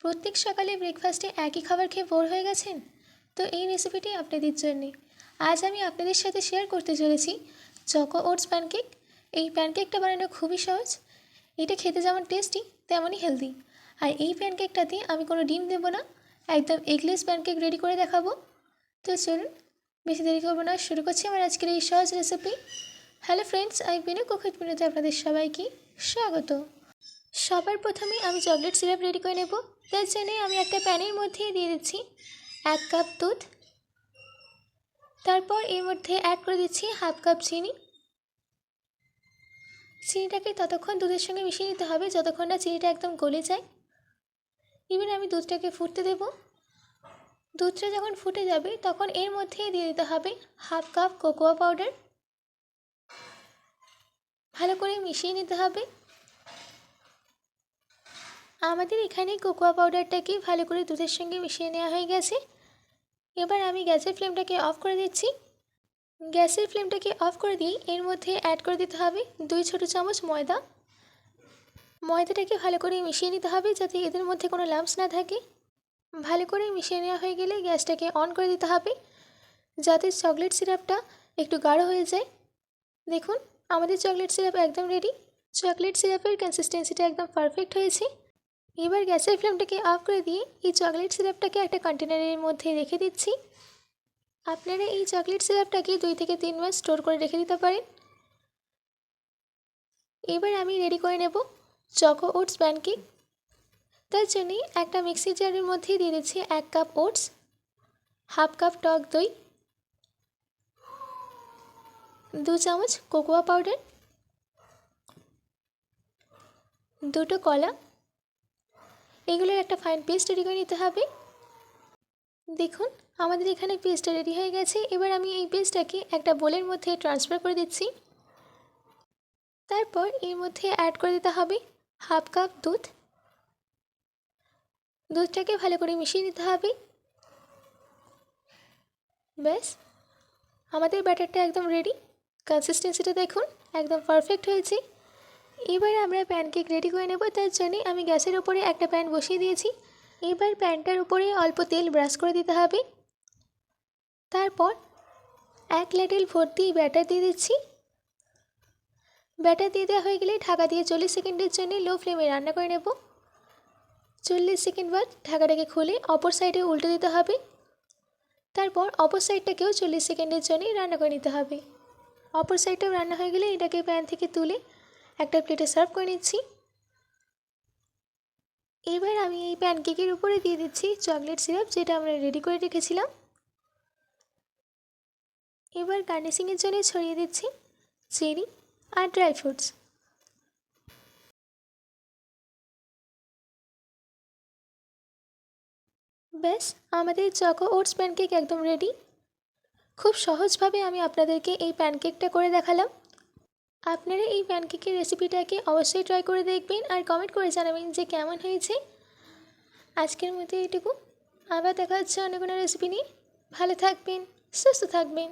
প্রত্যেক সকালে ব্রেকফাস্টে একই খাবার খেয়ে বোর হয়ে গেছেন? তো এই রেসিপিটি আপনাদের জন্যে। আজ আমি আপনাদের সাথে শেয়ার করতে চলেছি চকো ওটস প্যানকেক। এই প্যানকেকটা বানানো খুবই সহজ। এটা খেতে যেমন টেস্টি তেমনই হেলদি। আর এই প্যানকেকটাতে আমি কোনো ডিম দেবো না, একদম এগলেস প্যানকেক রেডি করে দেখাবো। তো চলুন বেশি দেরি করবো না, শুরু করছি আমার আজকের এই সহজ রেসিপি। হ্যালো ফ্রেন্ডস, আমি বিনু কুকিং বিনুতে আপনাদের সবাইকে স্বাগত। সবার প্রথমে আমি চকলেট সিরাপ রেডি করে নেব। তার জন্য আমি একটা প্যানের মধ্যে দিয়ে দিচ্ছি 1 কাপ দুধ। তারপর এর মধ্যে অ্যাড করে দিচ্ছি হাফ কাপ চিনি। চিনিটাকে ততক্ষণ দুধের সঙ্গে মিশিয়ে নিতে হবে যতক্ষণ না চিনিটা একদম গলে যায়। এবার আমি দুধটাকে ফুটতে দেব। দুধটা যখন ফুটে যাবে তখন এর মধ্যে দিয়ে দিতে হবে হাফ কাপ কোকোয়া পাউডার। ভালো করে মিশিয়ে নিতে হবে। আমাদের এখানে কোকোয়া পাউডারটাকে ভালো করে দুধের সঙ্গে মিশিয়ে নেওয়া হয়ে গেছে। এবার আমি গ্যাসের ফ্লেমটাকে অফ করে দিচ্ছি। গ্যাসের ফ্লেমটাকে অফ করে দিয়ে এর মধ্যে অ্যাড করে দিতে হবে 2 ছোট চামচ ময়দা। ময়দাটাকে ভালো করে মিশিয়ে নিতে হবে যাতে এদের মধ্যে কোনো লাম্পস না থাকে। ভালো করে মিশিয়ে নেওয়া হয়ে গেলে গ্যাসটাকে অন করে দিতে হবে যাতে চকলেট সিরাপটা একটু গাঢ় হয়ে যায়। দেখুন আমাদের চকলেট সিরাপ একদম রেডি। চকলেট সিরাপের কনসিস্টেন্সিটা একদম পারফেক্ট হয়েছে। এবার গ্যাসের ফ্লেমটাকে অফ করে দিয়ে এই চকলেট সিরাপটাকে একটা কন্টেনারের মধ্যে রেখে দিচ্ছি। আপনারা এই চকলেট সিরাপটাকে 2 থেকে 3 মাস স্টোর করে রেখে দিতে পারেন। এবার আমি রেডি করে নেব চকো ওটস প্যানকেক। তার জন্যে একটা মিক্সি জারের মধ্যে দিয়ে দিচ্ছি 1 কাপ ওটস, হাফ কাপ টক দই, 2 চামচ কোকোয়া পাউডার, 2টো কলা। এগুলোর একটা ফাইন পেস্ট রেডি করে নিতে হবে। দেখুন আমাদের এখানে পেস্টটা রেডি হয়ে গেছে। এবার আমি এই পেস্টটাকে একটা বোলের মধ্যে ট্রান্সফার করে দিচ্ছি। তারপর এর মধ্যে অ্যাড করে দিতে হবে হাফ কাপ দুধ। দুধটাকে ভালো করে মিশিয়ে নিতে হবে। ব্যাস আমাদের ব্যাটারটা একদম রেডি। কনসিস্টেন্সিটা দেখুন একদম পারফেক্ট হয়েছে। এবার আমরা প্যানকেক রেডি করে নেব। তার জন্যে আমি গ্যাসের উপরে একটা প্যান বসিয়ে দিয়েছি। এবার প্যানটার উপরে অল্প তেল ব্রাশ করে দিতে হবে। তারপর 1 লেটেল ভর্তি ব্যাটার দিয়ে দিচ্ছি। ব্যাটার দিয়ে দেওয়া হয়ে গেলে ঢাকা দিয়ে 40 সেকেন্ডের জন্য লো ফ্লেমে রান্না করে নেব। 40 সেকেন্ড বাদ ঢাকাটাকে খুলে অপর সাইডে উল্টে দিতে হবে। তারপর অপর সাইডটাকেও 40 সেকেন্ডের জন্য রান্না করে নিতে হবে। অপর সাইডটাও রান্না হয়ে গেলে এটাকে প্যান থেকে তুলে একটা প্লেটে সার্ভ করে নিচ্ছি। এবার আমি এই প্যানকেকের উপরে দিয়ে দিচ্ছি চকলেট সিরাপ যেটা আমরা রেডি করে রেখেছিলাম। এবার গার্নিশিংয়ের জন্য ছড়িয়ে দিচ্ছি চেরি আর ড্রাই ফ্রুটস। ব্যাস আমাদের চকো ওটস প্যানকেক একদম রেডি। খুব সহজভাবে আমি আপনাদেরকে এই প্যানকেকটা করে দেখালাম। আপনারা এই প্যানকেকের রেসিপিটাকে অবশ্যই ট্রাই করে দেখবেন আর কমেন্ট করে জানাবেন যে কেমন হয়েছে। আজকের মতো এইটুকু। আবার দেখা হচ্ছে অন্য কোনো রেসিপি নিয়ে। ভালো থাকবেন, সুস্থ থাকবেন।